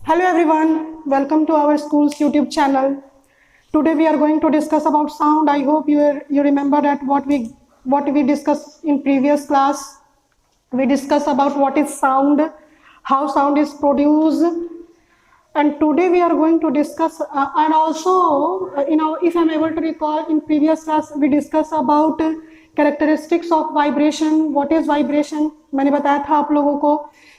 Hello everyone, welcome to our school's YouTube channel. Today we are going to discuss about sound. I hope you remember that what we discussed in previous class. We discussed about what is sound, how sound is produced, and today we are going to discuss and also if I'm able to recall, in previous class we discussed about characteristics of vibration. What is vibration? मैंने बताया था आप लोगों को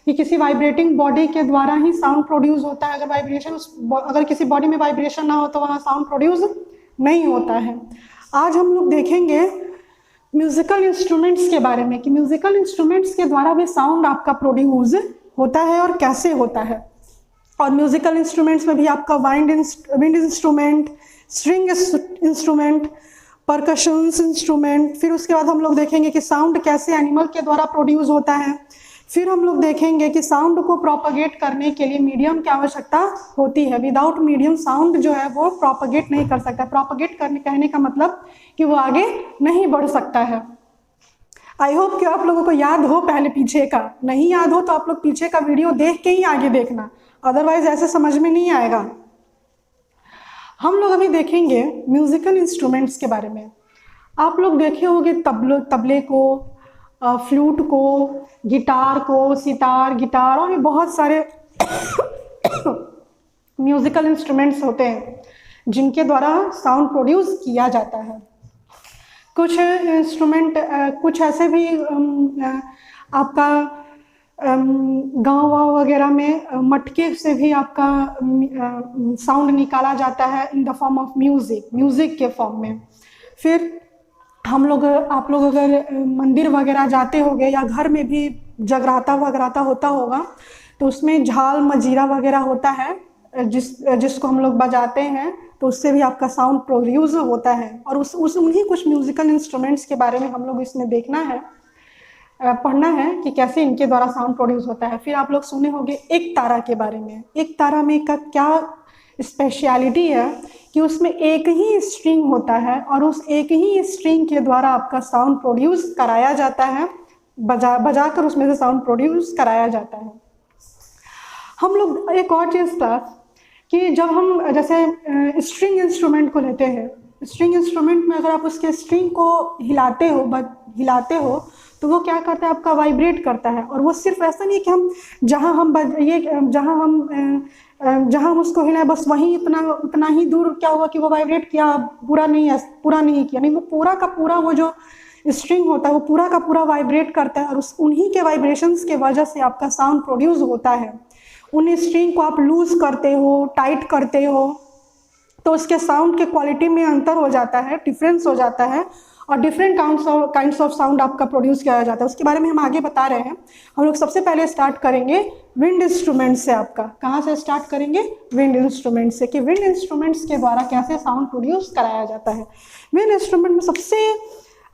कि किसी vibrating body के द्वारा ही साउंड प्रोड्यूस होता है। अगर किसी बॉडी में वाइब्रेशन ना हो तो वहाँ साउंड प्रोड्यूस नहीं होता है। आज हम लोग देखेंगे म्यूजिकल इंस्ट्रूमेंट्स के बारे में कि म्यूजिकल इंस्ट्रूमेंट्स के द्वारा भी साउंड आपका प्रोड्यूस होता है और कैसे होता है। और म्यूजिकल इंस्ट्रूमेंट्स में भी आपका wind instrument, string instrument, percussions instrument, फिर उसके बाद हम लोग देखेंगे कि साउंड कैसे एनिमल के द्वारा प्रोड्यूस होता है। फिर हम लोग देखेंगे कि साउंड को प्रोपगेट करने के लिए मीडियम की आवश्यकता होती है। विदाउट मीडियम साउंड जो है वो प्रोपगेट नहीं कर सकता। प्रोपगेट करने कहने का मतलब कि वो आगे नहीं बढ़ सकता है। आई होप कि आप लोगों को याद हो, पहले पीछे का नहीं याद हो तो आप लोग पीछे का वीडियो देख के ही आगे देखना, अदरवाइज ऐसे समझ में नहीं आएगा। हम लोग अभी देखेंगे म्यूजिकल इंस्ट्रूमेंट्स के बारे में। आप लोग देखे होंगे तबले को, फ्लूट को, गिटार को, सितार, गिटार और भी बहुत सारे म्यूजिकल इंस्ट्रूमेंट्स होते हैं जिनके द्वारा साउंड प्रोड्यूस किया जाता है। कुछ इंस्ट्रूमेंट कुछ ऐसे भी आपका गाँव वगैरह में मटके से भी आपका साउंड निकाला जाता है in the form of music के फॉर्म में। फिर आप लोग अगर मंदिर वगैरह जाते होंगे या घर में भी जगराता वगराता होता होगा तो उसमें झाल मजीरा वगैरह होता है जिसको हम लोग बजाते हैं, तो उससे भी आपका साउंड प्रोड्यूस होता है। और उन्हीं कुछ म्यूजिकल इंस्ट्रूमेंट्स के बारे में हम लोग इसमें देखना है, पढ़ना है कि कैसे इनके द्वारा साउंड प्रोड्यूस होता है। फिर आप लोग सुने होंगे एक तारा के बारे में। एक तारा में का क्या स्पेशलिटी है कि उसमें एक ही स्ट्रिंग होता है और उस एक ही स्ट्रिंग के द्वारा आपका साउंड प्रोड्यूस कराया जाता है, बजाकर उसमें से साउंड प्रोड्यूस कराया जाता है। हम लोग एक और चीज़ था कि जब हम जैसे स्ट्रिंग इंस्ट्रूमेंट को लेते हैं, स्ट्रिंग इंस्ट्रूमेंट में अगर आप उसके स्ट्रिंग को हिलाते हो तो वो क्या करता है, आपका वाइब्रेट करता है। और वो सिर्फ ऐसा नहीं कि हम जहाँ हम उसको हिलाए बस वहीं उतना ही दूर क्या हुआ कि वो वाइब्रेट किया, पूरा नहीं किया, नहीं, वो पूरा का पूरा वो जो स्ट्रिंग होता है वो पूरा का पूरा वाइब्रेट करता है और उन्हीं के वाइब्रेशंस के वजह से आपका साउंड प्रोड्यूस होता है। उन स्ट्रिंग को आप लूज करते हो, टाइट करते हो तो उसके साउंड के क्वालिटी में अंतर हो जाता है, डिफरेंस हो जाता है और डिफरेंट काइंड्स ऑफ साउंड आपका प्रोड्यूस किया जाता है। उसके बारे में हम आगे बता रहे हैं। हम लोग सबसे पहले स्टार्ट करेंगे विंड इंस्ट्रूमेंट से। आपका कहाँ से स्टार्ट करेंगे? विंड इंस्ट्रूमेंट से, कि विंड इंस्ट्रूमेंट्स के द्वारा कैसे साउंड प्रोड्यूस कराया जाता है। विंड इंस्ट्रूमेंट में सबसे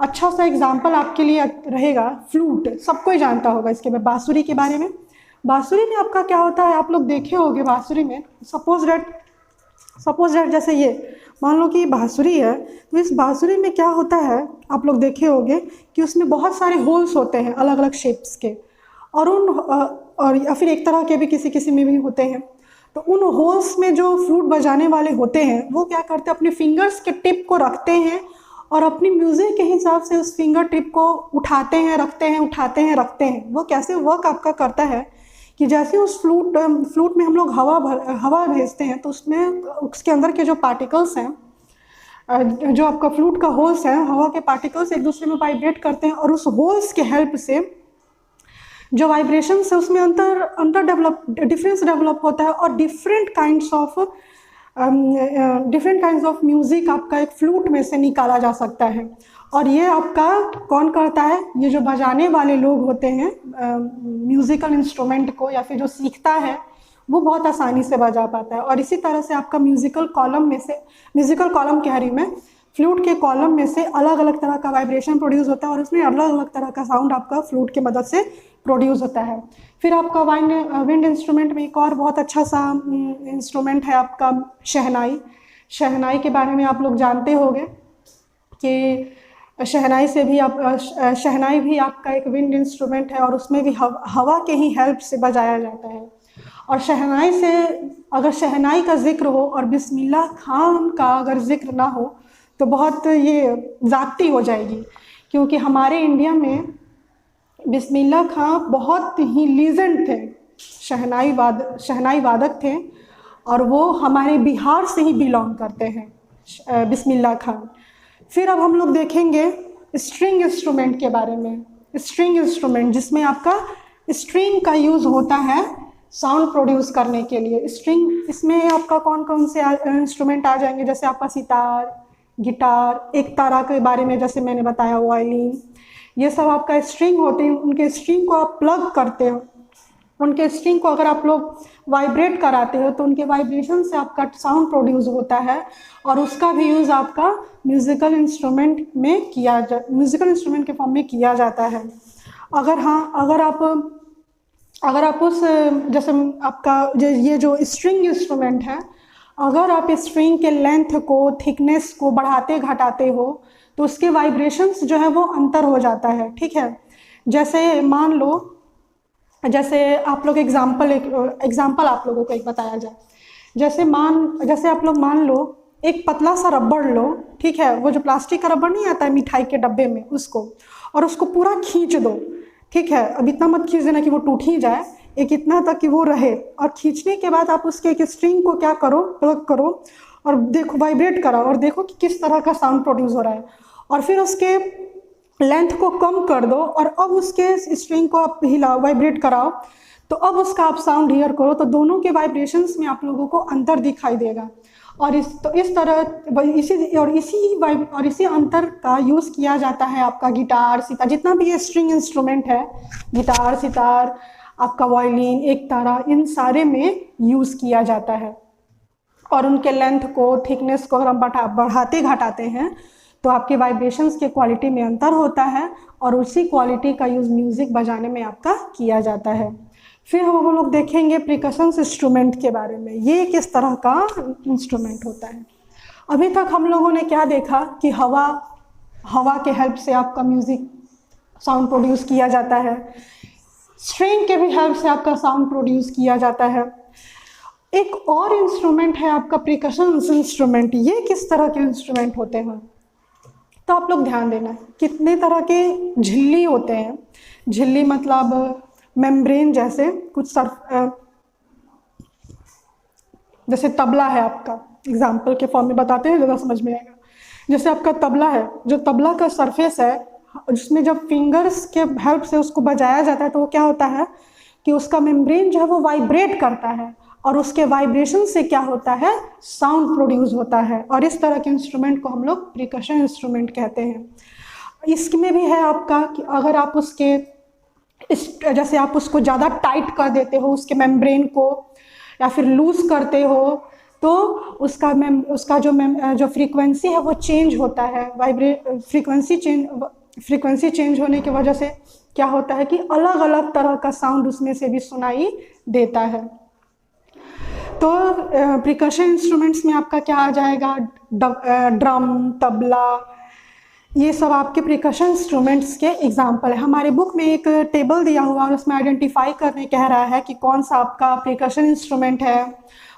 अच्छा सा एग्जाम्पल आपके लिए रहेगा फ्लूट। सबको ही जानता होगा इसके बाद। बांसुरी के बारे में, बांसुरी में आपका क्या होता है, आप लोग देखे होंगे बांसुरी में सपोज दैट जैसे ये मान लो कि बांसुरी है, तो इस बांसुरी में क्या होता है, आप लोग देखे होंगे कि उसमें बहुत सारे होल्स होते हैं अलग अलग शेप्स के, और या फिर एक तरह के भी किसी में भी होते हैं। तो उन होल्स में जो फ्लूट बजाने वाले होते हैं वो क्या करते हैं, अपने फिंगर्स के टिप को रखते हैं और अपनी म्यूज़िक के हिसाब से उस फिंगर टिप को उठाते हैं, रखते हैं। वो कैसे वर्क आपका करता है कि जैसे उस फ्लूट में हम लोग हवा भेजते हैं तो उसके अंदर के जो पार्टिकल्स हैं, जो आपका फ्लूट का होल्स है, हवा के पार्टिकल्स एक दूसरे में वाइब्रेट करते हैं और उस होल्स के हेल्प से जो वाइब्रेशन है उसमें डिफरेंस डेवलप होता है और डिफरेंट काइंड्स ऑफ म्यूज़िक आपका एक फ्लूट में से निकाला जा सकता है। और ये आपका कौन करता है? ये जो बजाने वाले लोग होते हैं म्यूज़िकल इंस्ट्रूमेंट को, या फिर जो सीखता है वो बहुत आसानी से बजा पाता है। और इसी तरह से आपका म्यूज़िकल कॉलम कह रही मैं, फ्लूट के कॉलम में से अलग अलग तरह का वाइब्रेशन प्रोड्यूस होता है और उसमें अलग अलग तरह का साउंड आपका फ्लूट की मदद से प्रोड्यूस होता है। फिर आपका विंड इंस्ट्रूमेंट में एक और बहुत अच्छा सा इंस्ट्रूमेंट है आपका शहनाई के बारे में आप लोग जानते होंगे कि शहनाई भी आपका एक विंड इंस्ट्रूमेंट है और उसमें भी हवा के ही हेल्प से बजाया जाता है। और शहनाई से अगर शहनाई का जिक्र हो और बिस्मिल्लाह खान का अगर जिक्र ना हो तो बहुत ये ज़्यादती हो जाएगी, क्योंकि हमारे इंडिया में बिस्मिल्लाह खां बहुत ही लीजेंड थे, शहनाई वादक थे, और वो हमारे बिहार से ही बिलोंग करते हैं बिस्मिल्लाह खां। फिर अब हम लोग देखेंगे स्ट्रिंग इंस्ट्रूमेंट के बारे में। स्ट्रिंग इंस्ट्रूमेंट जिसमें आपका स्ट्रिंग का यूज़ होता है साउंड प्रोड्यूस करने के लिए। स्ट्रिंग, इसमें आपका कौन कौन से इंस्ट्रूमेंट आ जाएंगे, जैसे आपका सितार, गिटार, एक तारा के बारे में जैसे मैंने बताया, वायलिन, ये सब आपका स्ट्रिंग होते हैं। उनके स्ट्रिंग को आप प्लग करते हो, उनके स्ट्रिंग को अगर आप लोग वाइब्रेट कराते हो तो उनके वाइब्रेशन से आपका साउंड प्रोड्यूस होता है, और उसका भी यूज़ आपका म्यूज़िकल इंस्ट्रूमेंट के फॉर्म में किया जाता है। अगर आप उस जैसे आपका ये जो स्ट्रिंग इंस्ट्रूमेंट है, अगर आप स्ट्रिंग के लेंथ को, थिकनेस को बढ़ाते घटाते हो तो उसके वाइब्रेशंस जो है वो अंतर हो जाता है, ठीक है। जैसे मान लो, जैसे आप लोग एग्जाम्पल आप लोगों को एक बताया जाए। जैसे आप लोग मान लो एक पतला सा रबड़ लो, ठीक है, वो जो प्लास्टिक का रबड़ नहीं आता है मिठाई के डब्बे में, उसको पूरा खींच दो, ठीक है। अब इतना मत खींच देना कि वो टूट ही जाए, एक इतना तक कि वो रहे, और खींचने के बाद आप उसके एक स्ट्रिंग को क्या करो, प्लग करो और देखो, वाइब्रेट कराओ और देखो कि किस तरह का साउंड प्रोड्यूस हो रहा है। और फिर उसके लेंथ को कम कर दो और अब उसके स्ट्रिंग को आप हिलाओ, वाइब्रेट कराओ, तो अब उसका आप साउंड हियर करो, तो दोनों के वाइब्रेशंस में आप लोगों को अंतर दिखाई देगा। और इसी अंतर का यूज़ किया जाता है आपका गिटार, सितार, जितना भी ये स्ट्रिंग इंस्ट्रूमेंट है, गिटार, सितार, आपका वायलिन, एक तारा, इन सारे में यूज़ किया जाता है। और उनके लेंथ को, थिकनेस को अगर हम बढ़ाते घटाते हैं तो आपके वाइब्रेशंस के क्वालिटी में अंतर होता है, और उसी क्वालिटी का यूज़ म्यूज़िक बजाने में आपका किया जाता है। फिर हम लोग देखेंगे प्रिकशंस इंस्ट्रूमेंट के बारे में, ये किस तरह का इंस्ट्रूमेंट होता है। अभी तक हम लोगों ने क्या देखा कि हवा के हेल्प से आपका म्यूज़िक साउंड प्रोड्यूस किया जाता है, स्ट्रिंग के भी हेल्प से आपका साउंड प्रोड्यूस किया जाता है। एक और इंस्ट्रूमेंट है आपका प्रिकशंस इंस्ट्रूमेंट। ये किस तरह के इंस्ट्रूमेंट होते हैं, तो आप लोग ध्यान देना, कितने तरह के झिल्ली होते हैं। झिल्ली मतलब मेम्ब्रेन जैसे कुछ जैसे तबला है आपका, एग्जाम्पल के फॉर्म में बताते हैं, ज़्यादा समझ में आएगा। जैसे आपका तबला है, जो तबला का सरफेस है, जिसमें जब फिंगर्स के हेल्प से उसको बजाया जाता है तो वो क्या होता है कि उसका मेम्ब्रेन जो है वो वाइब्रेट करता है, और उसके वाइब्रेशन से क्या होता है, साउंड प्रोड्यूस होता है। और इस तरह के इंस्ट्रूमेंट को हम लोग प्रिकशन इंस्ट्रूमेंट कहते हैं। इसमें भी है आपका कि अगर आप जैसे आप उसको ज़्यादा टाइट कर देते हो उसके मेम्ब्रेन को, या फिर लूज करते हो, तो उसका जो फ्रीक्वेंसी है वो चेंज होता है। फ्रीक्वेंसी चेंज होने की वजह से क्या होता है कि अलग अलग तरह का साउंड उसमें से भी सुनाई देता है। तो प्रिकशन इंस्ट्रूमेंट्स में आपका क्या आ जाएगा, ड्रम, तबला, ये सब आपके प्रिकशन इंस्ट्रूमेंट्स के एग्जाम्पल है। हमारे बुक में एक टेबल दिया हुआ और उसमें आइडेंटिफाई करने कह रहा है कि कौन सा आपका प्रिकशन इंस्ट्रूमेंट है,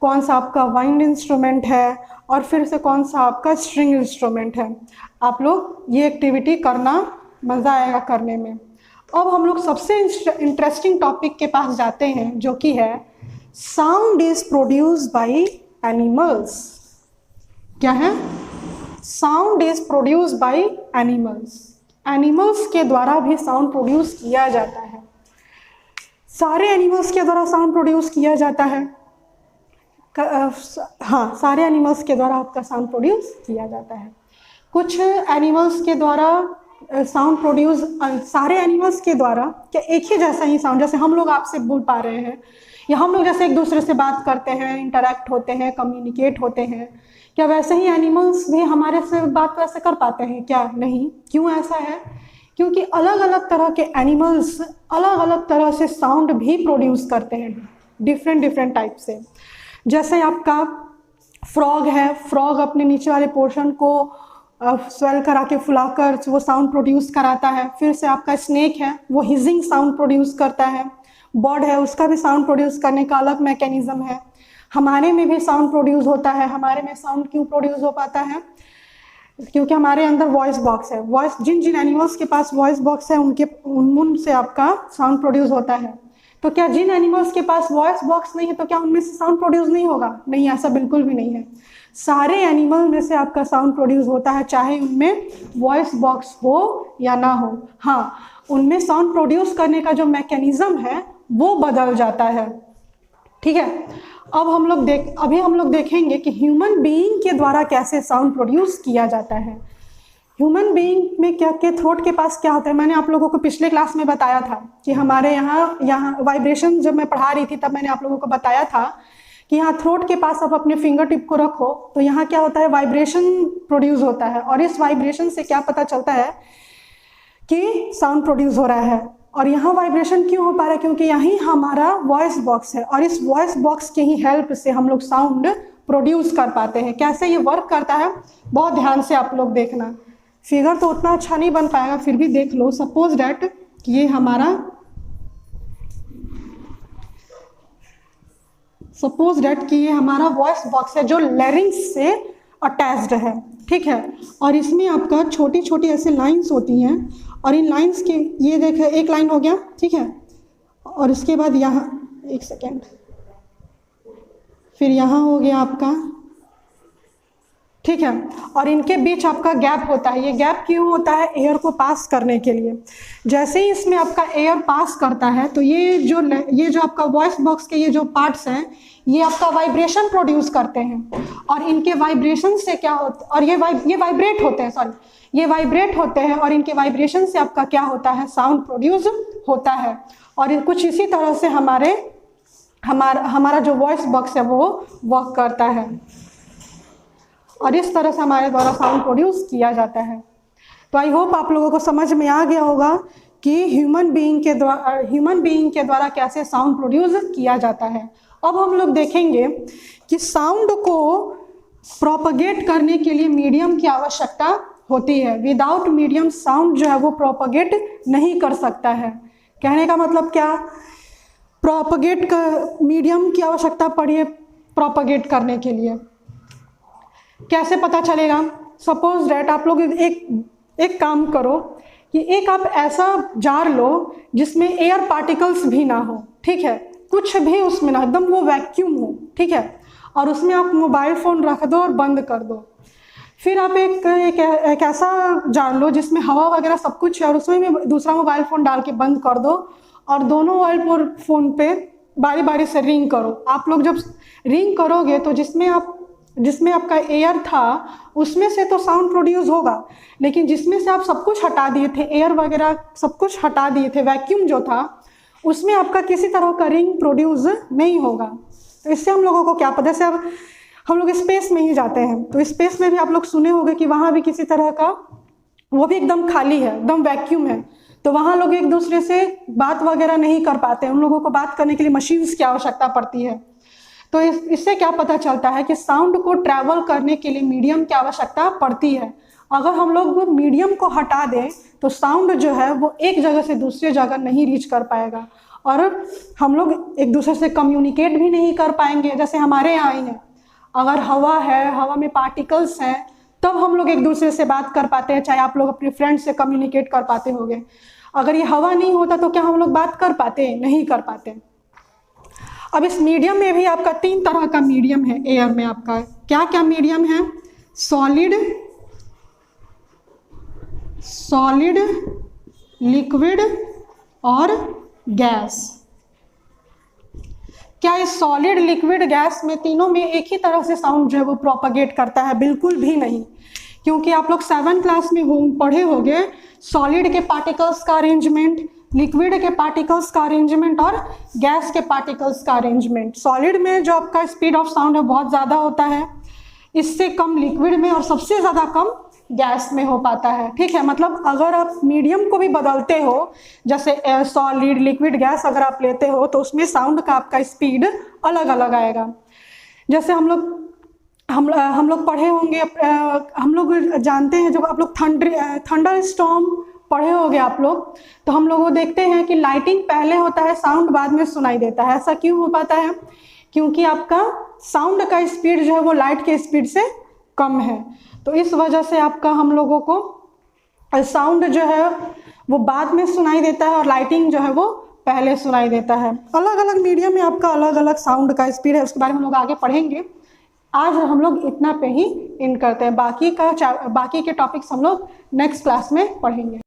कौन सा आपका वाइंड इंस्ट्रूमेंट है, और फिर से कौन सा आपका स्ट्रिंग इंस्ट्रूमेंट है। आप लोग ये एक्टिविटी करना, मज़ा आएगा करने में। अब हम लोग सबसे इंटरेस्टिंग टॉपिक के पास जाते हैं, जो कि है sound is produced by animals. क्या है? Sound is produced by animals. Animals के द्वारा भी साउंड प्रोड्यूस किया जाता है। सारे एनिमल्स के द्वारा साउंड प्रोड्यूस किया जाता है। हाँ, सारे एनिमल्स के द्वारा आपका साउंड प्रोड्यूस किया जाता है। कुछ एनिमल्स के द्वारा साउंड प्रोड्यूस, सारे एनिमल्स के द्वारा क्या एक ही जैसा ही साउंड, जैसे हम लोग आपसे बोल पा रहे हैं, या हम लोग जैसे एक दूसरे से बात करते हैं, इंटरेक्ट होते हैं, कम्युनिकेट होते हैं, क्या वैसे ही एनिमल्स भी हमारे से बात वैसे कर पाते हैं? क्या नहीं। क्यों ऐसा है? क्योंकि अलग अलग तरह के एनिमल्स अलग अलग तरह से साउंड भी प्रोड्यूस करते हैं, डिफरेंट टाइप से। जैसे आपका फ्रॉग है, फ्रॉग अपने नीचे वाले पोर्शन को स्वेल करा के फुलाकर वो साउंड प्रोड्यूस कराता है। फिर से आपका स्नेक है, वो हिजिंग साउंड प्रोड्यूस करता है। बर्ड है उसका भी साउंड प्रोड्यूस करने का अलग मैकेनिज्म है। हमारे में भी साउंड प्रोड्यूस होता है। हमारे में साउंड क्यों प्रोड्यूस हो पाता है? क्योंकि हमारे अंदर वॉइस बॉक्स है। वॉइस जिन जिन एनिमल्स के पास वॉइस बॉक्स है उन से आपका साउंड प्रोड्यूस होता है। तो क्या जिन एनिमल्स के पास वॉइस बॉक्स नहीं है तो क्या उनमें से साउंड प्रोड्यूस नहीं होगा? नहीं, ऐसा बिल्कुल भी नहीं है। सारे एनिमल में से आपका साउंड प्रोड्यूस होता है, चाहे उनमें वॉइस बॉक्स हो या ना हो। हाँ, उनमें साउंड प्रोड्यूस करने का जो मैकेनिज्म है वो बदल जाता है। ठीक है, अभी हम लोग देखेंगे कि ह्यूमन बीइंग के द्वारा कैसे साउंड प्रोड्यूस किया जाता है। ह्यूमन बीइंग में क्या के थ्रोट के पास क्या होता है? मैंने आप लोगों को पिछले क्लास में बताया था कि हमारे यहाँ वाइब्रेशन जब मैं पढ़ा रही थी तब मैंने आप लोगों को बताया था कि यहाँ थ्रोट के पास आप अपने फिंगर टिप को रखो तो यहाँ क्या होता है? वाइब्रेशन प्रोड्यूस होता है, और इस वाइब्रेशन से क्या पता चलता है कि साउंड प्रोड्यूस हो रहा है। और यहाँ वाइब्रेशन क्यों हो पा रहा है? क्योंकि यही हमारा वॉइस बॉक्स है, और इस वॉइस बॉक्स के ही हेल्प से हम लोग साउंड प्रोड्यूस कर पाते हैं। कैसे ये वर्क करता है बहुत ध्यान से आप लोग देखना। फिगर तो उतना अच्छा नहीं बन पाएगा, फिर भी देख लो। सपोज डैट ये हमारा वॉइस बॉक्स है जो लैरिंक्स से अटैच्ड है। ठीक है, और इसमें आपका छोटी छोटी ऐसे लाइंस होती हैं, और इन लाइंस के ये देखें, एक लाइन हो गया। ठीक है, और इसके बाद यहाँ एक सेकेंड, फिर यहाँ हो गया आपका। ठीक है, और इनके बीच आपका गैप होता है। ये गैप क्यों होता है? एयर को पास करने के लिए। जैसे ही इसमें आपका एयर पास करता है तो ये जो आपका वॉइस बॉक्स के ये जो पार्ट्स हैं ये आपका वाइब्रेशन प्रोड्यूस करते हैं, और इनके वाइब्रेशन से क्या होता है? और ये वाइब्रेट होते हैं, ये वाइब्रेट होते हैं, और इनके वाइब्रेशन से आपका क्या होता है? साउंड प्रोड्यूस होता है। और कुछ इसी तरह से हमारा जो वॉइस बॉक्स है वो वर्क करता है, और इस तरह से हमारे द्वारा साउंड प्रोड्यूस किया जाता है। तो आई होप आप लोगों को समझ में आ गया होगा कि ह्यूमन बीइंग के द्वारा कैसे साउंड प्रोड्यूस किया जाता है। अब हम लोग देखेंगे कि साउंड को प्रोपगेट करने के लिए मीडियम की आवश्यकता होती है। विदाउट मीडियम साउंड जो है वो प्रोपगेट नहीं कर सकता है। कहने का मतलब क्या? मीडियम की आवश्यकता पड़ी है प्रोपगेट करने के लिए। कैसे पता चलेगा? सपोज डैट आप लोग एक काम करो कि एक आप ऐसा जार लो जिसमें एयर पार्टिकल्स भी ना हो। ठीक है, कुछ भी उसमें ना, एकदम वो वैक्यूम हो। ठीक है, और उसमें आप मोबाइल फ़ोन रख दो और बंद कर दो। फिर आप एक ऐसा जार लो जिसमें हवा वगैरह सब कुछ है, और उसमें भी दूसरा मोबाइल फ़ोन डाल के बंद कर दो, और दोनों मोबाइल फ़ोन पे बारी बारी से रिंग करो। आप लोग जब रिंग करोगे तो जिसमें आपका एयर था उसमें से तो साउंड प्रोड्यूस होगा, लेकिन जिसमें से आप सब कुछ हटा दिए थे, एयर वगैरह सब कुछ हटा दिए थे, वैक्यूम जो था, उसमें आपका किसी तरह का रिंग प्रोड्यूस नहीं होगा। तो इससे हम लोगों को क्या पता? जैसे अब हम लोग स्पेस में ही जाते हैं तो स्पेस में भी आप लोग सुने होंगे कि वहाँ भी किसी तरह का, वो भी एकदम खाली है, एकदम वैक्यूम है, तो वहाँ लोग एक दूसरे से बात वगैरह नहीं कर पाते। उन लोगों को बात करने के लिए मशीन्स की आवश्यकता पड़ती है। तो इससे क्या पता चलता है कि साउंड को ट्रैवल करने के लिए मीडियम की आवश्यकता पड़ती है। अगर हम लोग मीडियम को हटा दें तो साउंड जो है वो एक जगह से दूसरी जगह नहीं रीच कर पाएगा, और हम लोग एक दूसरे से कम्युनिकेट भी नहीं कर पाएंगे। जैसे हमारे यहाँ ही है, अगर हवा है, हवा में पार्टिकल्स हैं, तब हम लोग एक दूसरे से बात कर पाते हैं। चाहे आप लोग अपने फ्रेंड से कम्युनिकेट कर पाते होंगे, अगर ये हवा नहीं होता तो क्या हम लोग बात कर पाते? नहीं कर पाते। अब इस मीडियम में भी आपका 3 तरह का मीडियम है। एयर में आपका क्या क्या मीडियम है? सॉलिड, लिक्विड और गैस। क्या इस सॉलिड, लिक्विड, गैस में तीनों में एक ही तरह से साउंड जो है वो प्रोपगेट करता है? बिल्कुल भी नहीं, क्योंकि आप लोग 7th क्लास में पढ़े होंगे सॉलिड के पार्टिकल्स का अरेंजमेंट, लिक्विड के पार्टिकल्स का अरेंजमेंट और गैस के पार्टिकल्स का अरेंजमेंट। सॉलिड में जो आपका स्पीड ऑफ साउंड है बहुत ज़्यादा होता है, इससे कम लिक्विड में और सबसे ज़्यादा कम गैस में हो पाता है। ठीक है, मतलब अगर आप मीडियम को भी बदलते हो, जैसे सॉलिड, लिक्विड, गैस अगर आप लेते हो तो उसमें साउंड का आपका स्पीड अलग अलग आएगा। जैसे हम लोग पढ़े होंगे, हम लोग जानते हैं, जब आप लोग थंडर स्टॉर्म पढ़े होंगे आप लोग, तो हम लोग वो देखते हैं कि लाइटिंग पहले होता है, साउंड बाद में सुनाई देता है। ऐसा क्यों हो पाता है? क्योंकि आपका साउंड का स्पीड जो है वो लाइट के स्पीड से कम है, तो इस वजह से आपका हम लोगों को साउंड जो है वो बाद में सुनाई देता है और लाइटिंग जो है वो पहले सुनाई देता है। अलग अलग मीडियम में आपका अलग अलग साउंड का स्पीड है, उसके बारे में हम लोग आगे पढ़ेंगे। आज हम लोग इतना पे ही इन करते हैं, बाकी के टॉपिक्स हम लोग नेक्स्ट क्लास में पढ़ेंगे।